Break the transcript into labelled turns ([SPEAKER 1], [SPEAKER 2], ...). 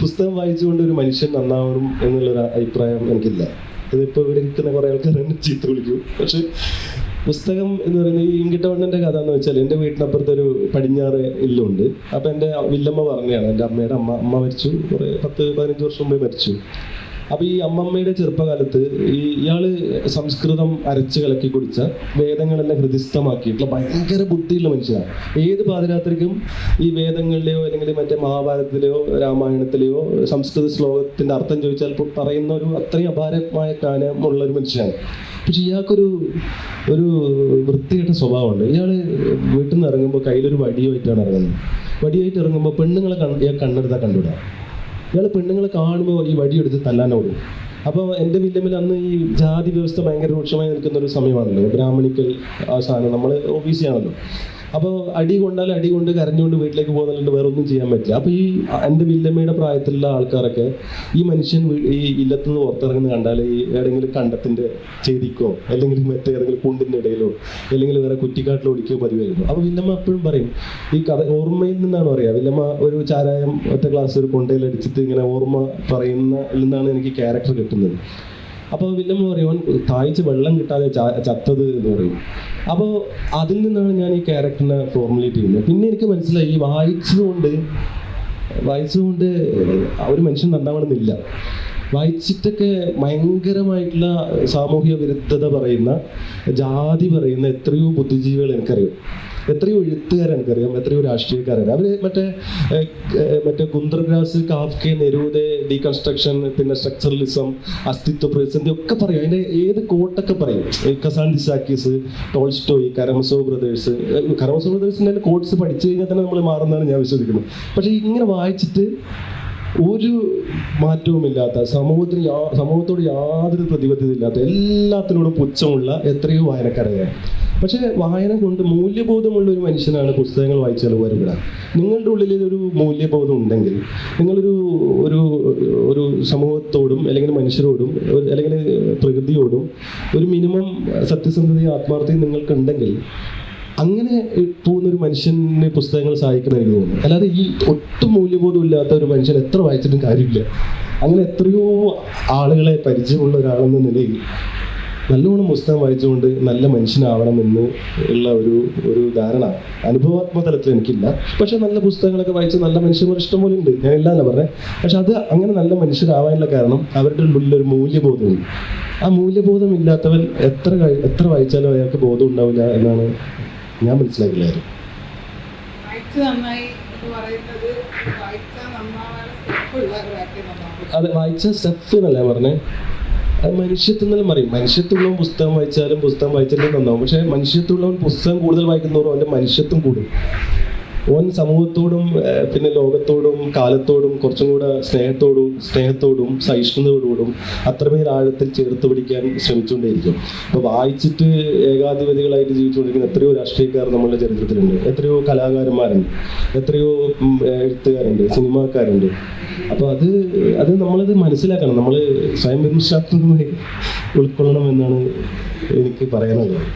[SPEAKER 1] പുസ്തകം വായിച്ചുകൊണ്ട് ഒരു മനുഷ്യൻ നന്നാവണം എന്നുള്ളൊരു അഭിപ്രായം എനിക്കില്ല. ഇതിപ്പോൾ ഇവിടെ ഇരിക്കുന്ന കുറേ ആൾക്കാർ എന്നെ ചീത്ത വിളിക്കും. പക്ഷെ പുസ്തകം എന്ന് പറയുന്നത് ഈ ഇങ്കിട്ടവണ്ണൻ്റെ കഥ എന്ന് വെച്ചാൽ എൻ്റെ വീട്ടിനപ്പുറത്ത് ഒരു പടിഞ്ഞാറ് ഇല്ലുണ്ട്. അപ്പോൾ എൻ്റെ വില്ലമ്മ പറഞ്ഞതാണ്, എൻ്റെ അമ്മയുടെ അമ്മ മരിച്ചു, കുറേ 10-15 വർഷം മുമ്പേ മരിച്ചു. അപ്പോൾ ഈ അമ്മമ്മയുടെ ചെറുപ്പകാലത്ത് ഇയാള് സംസ്കൃതം അരച്ച് കലക്കി കുടിച്ച വേദങ്ങളെല്ലാം ഹൃദിസ്ഥമാക്കിയിട്ടുള്ള ഭയങ്കര ബുദ്ധിയുള്ള മനുഷ്യനാണ്. ഏത് പാതിരാത്രിക്കും ഈ വേദങ്ങളിലെയോ അല്ലെങ്കിൽ മറ്റേ മഹാഭാരതത്തിലെയോ രാമായണത്തിലെയോ സംസ്കൃത ശ്ലോകത്തിൻ്റെ അർത്ഥം ചോദിച്ചാൽ പറയുന്ന ഒരു അത്രയും അപാരമായ ജ്ഞാനമുള്ള ഒരു മനുഷ്യനാണ്. പക്ഷെ ഇയാൾക്കൊരു വൃത്തികെട്ട സ്വഭാവമുണ്ട്. ഇയാൾ വീട്ടിൽ നിന്ന് ഇറങ്ങുമ്പോൾ കയ്യിലൊരു വടിയുമായിട്ടാണ് ഇറങ്ങുന്നത്. വടിയായിട്ട് ഇറങ്ങുമ്പോൾ പെണ്ണുങ്ങളെ ഇയാൾ കണ്ണെടുത്താൽ കണ്ടുവിടാം. ഇയാൾ പെണ്ണുങ്ങളെ കാണുമ്പോൾ ഈ വടിയെടുത്ത് തല്ലാനോടും. അപ്പോൾ എൻ്റെ വില്ലമ്മിൽ അന്ന് ഈ ജാതി വ്യവസ്ഥ ഭയങ്കര രൂക്ഷമായി നിൽക്കുന്ന ഒരു സമയമാണല്ലോ, ബ്രാഹ്മണിക്കൽ ആ സാധനം, നമ്മൾ OBC ആണല്ലോ. അപ്പോൾ അടി കൊണ്ടാൽ അടി കൊണ്ട് കരഞ്ഞുകൊണ്ട് വീട്ടിലേക്ക് പോകുന്നല്ലാണ്ട് വേറെ ഒന്നും ചെയ്യാൻ പറ്റില്ല. അപ്പോൾ ഈ എൻ്റെ വില്ലമ്മയുടെ പ്രായത്തിലുള്ള ആൾക്കാരൊക്കെ ഈ മനുഷ്യൻ ഈ ഇല്ലത്തുനിന്ന് പുറത്തിറങ്ങുന്ന കണ്ടാൽ ഈ ഏതെങ്കിലും കണ്ടത്തിൻ്റെ ചേരിക്കോ അല്ലെങ്കിൽ മറ്റേതെങ്കിലും കുണ്ടിൻ്റെ ഇടയിലോ അല്ലെങ്കിൽ വേറെ കുറ്റിക്കാട്ടിലോ ഒളിക്കോ പതിവായിരുന്നു. അപ്പോൾ വില്ലമ്മ എപ്പോഴും പറയും, ഈ കഥ ഓർമ്മയിൽ നിന്നാണ് പറയുക. വില്ലമ്മ ഒരു ചാരായം ഒറ്റ ഗ്ലാസ് ഒരു കൊണ്ടയിൽ അടിച്ചിട്ട് ഇങ്ങനെ ഓർമ്മ പറയുന്ന നിന്നാണ് എനിക്ക് ക്യാരക്ടർ കിട്ടുന്നത്. അപ്പോൾ വില്ലമ്മ പറയും, താഴ്ച വെള്ളം കിട്ടാതെ ചത്തത് എന്ന് പറയും. അപ്പോൾ അതിൽ നിന്നാണ് ഞാൻ ഈ ക്യാരക്ടറിനെ ഫോർമുലേറ്റ് ചെയ്യുന്നത്. പിന്നെ എനിക്ക് മനസ്സിലായി, ഈ വായിച്ചുകൊണ്ട് ഒരു മനുഷ്യൻ നന്നാവണമെന്നില്ല. വായിച്ചിട്ടൊക്കെ ഭയങ്കരമായിട്ടുള്ള സാമൂഹിക വിരുദ്ധത പറയുന്ന, ജാതി പറയുന്ന എത്രയോ ബുദ്ധിജീവികൾ എനിക്കറിയാം, എത്രയോ എഴുത്തുകാരെ എനിക്കറിയാം, എത്രയോ രാഷ്ട്രീയക്കാരറിയാം. അവർ മറ്റേ ഗുന്തർഗ്രാസ്, കാഫ്കെ, നെരൂദെ, ഡീകൺസ്ട്രക്ഷൻ, പിന്നെ സ്ട്രക്ചറലിസം, അസ്തിത്വ പ്രതിസന്ധി ഒക്കെ പറയും. അതിൻ്റെ ഏത് കോട്ടൊക്കെ പറയും. കസാൻഡിസാക്കിസ്, ടോൾസ്റ്റോയ്, കരമസോവ് ബ്രദേഴ്സിൻ്റെ കോട്ട്സ് പഠിച്ചു കഴിഞ്ഞാൽ തന്നെ നമ്മൾ മാറുന്നതാണ് ഞാൻ വിശ്വസിക്കുന്നത്. പക്ഷേ ഇങ്ങനെ വായിച്ചിട്ട് ഒരു മാറ്റവുമില്ലാത്ത, സമൂഹത്തോട് യാതൊരു പ്രതിബദ്ധതയില്ലാത്ത, എല്ലാത്തിനോടും പുച്ഛമുള്ള എത്രയോ വായനക്കാരാണ്. പക്ഷേ വായന കൊണ്ട് മൂല്യബോധമുള്ള ഒരു മനുഷ്യനാണ് പുസ്തകങ്ങൾ വായിച്ചാൽ വരുക. നിങ്ങളുടെ ഉള്ളിൽ ഒരു മൂല്യബോധം ഉണ്ടെങ്കിൽ, നിങ്ങളൊരു ഒരു സമൂഹത്തോടും അല്ലെങ്കിൽ മനുഷ്യരോടും അല്ലെങ്കിൽ പ്രകൃതിയോടും ഒരു മിനിമം സത്യസന്ധതയും ആത്മാർത്ഥതയും നിങ്ങൾക്കുണ്ടെങ്കിൽ, അങ്ങനെ പോകുന്നൊരു മനുഷ്യന് പുസ്തകങ്ങൾ സഹായിക്കണം എനിക്ക് തോന്നുന്നു. അല്ലാതെ ഈ ഒട്ടും മൂല്യബോധം ഇല്ലാത്ത ഒരു മനുഷ്യൻ എത്ര വായിച്ചിട്ടും കാര്യമില്ല. അങ്ങനെ എത്രയോ ആളുകളെ പരിചയമുള്ള ഒരാളെന്ന നിലയിൽ നല്ലോണം പുസ്തകം വായിച്ചുകൊണ്ട് നല്ല മനുഷ്യനാവണമെന്ന് ഉള്ള ഒരു ധാരണ അനുഭവാത്മക തലത്തിൽ എനിക്കില്ല. പക്ഷെ നല്ല പുസ്തകങ്ങളൊക്കെ വായിച്ച് നല്ല മനുഷ്യന്മാർ ഇഷ്ടംപോലെ ഉണ്ട്, ഞാൻ ഇല്ലാന്നല്ല പറഞ്ഞത്. പക്ഷെ അത് അങ്ങനെ നല്ല മനുഷ്യരാവാനുള്ള കാരണം അവരുടെ ഉള്ളിലൊരു മൂല്യബോധമുണ്ട്. ആ മൂല്യബോധം ഇല്ലാത്തവൻ എത്ര വായിച്ചാലും അയാൾക്ക് ബോധം ഉണ്ടാവില്ല എന്നാണ് ഞാൻ മനസ്സിലാക്കില്ലായിരുന്നു. അതെ, വായിച്ച സ്റ്റെപ്പ് എന്നല്ല പറഞ്ഞേ, അത് മനുഷ്യത്വം പറയും. മനുഷ്യത്തുള്ളവൻ പുസ്തകം വായിച്ചാലും നന്നാവും. പക്ഷെ മനുഷ്യത്തുള്ളവൻ പുസ്തകം കൂടുതൽ വായിക്കുന്നവരും അവൻ്റെ മനുഷ്യത്വം കൂടും. ഓൻ സമൂഹത്തോടും പിന്നെ ലോകത്തോടും കാലത്തോടും കുറച്ചും കൂടെ സ്നേഹത്തോടും സഹിഷ്ണുതയോടും അത്രമേൽ ആഴത്തിൽ ചേർത്ത് പിടിക്കാൻ ശ്രമിച്ചുകൊണ്ടേയിരിക്കും. അപ്പോൾ വായിച്ചിട്ട് ഏകാധിപതികളായിട്ട് ജീവിച്ചുകൊണ്ടിരിക്കുന്ന എത്രയോ രാഷ്ട്രീയക്കാർ നമ്മളുടെ ചരിത്രത്തിലുണ്ട്, എത്രയോ കലാകാരന്മാരുണ്ട്, എത്രയോ എഴുത്തുകാരുണ്ട്, സിനിമാക്കാരുണ്ട്. അപ്പോൾ അത് നമ്മളത് മനസ്സിലാക്കണം, നമ്മൾ സ്വയം വിമർശനാത്മകമായി ഉൾക്കൊള്ളണം എന്നാണ് എനിക്ക് പറയാനുള്ളത്.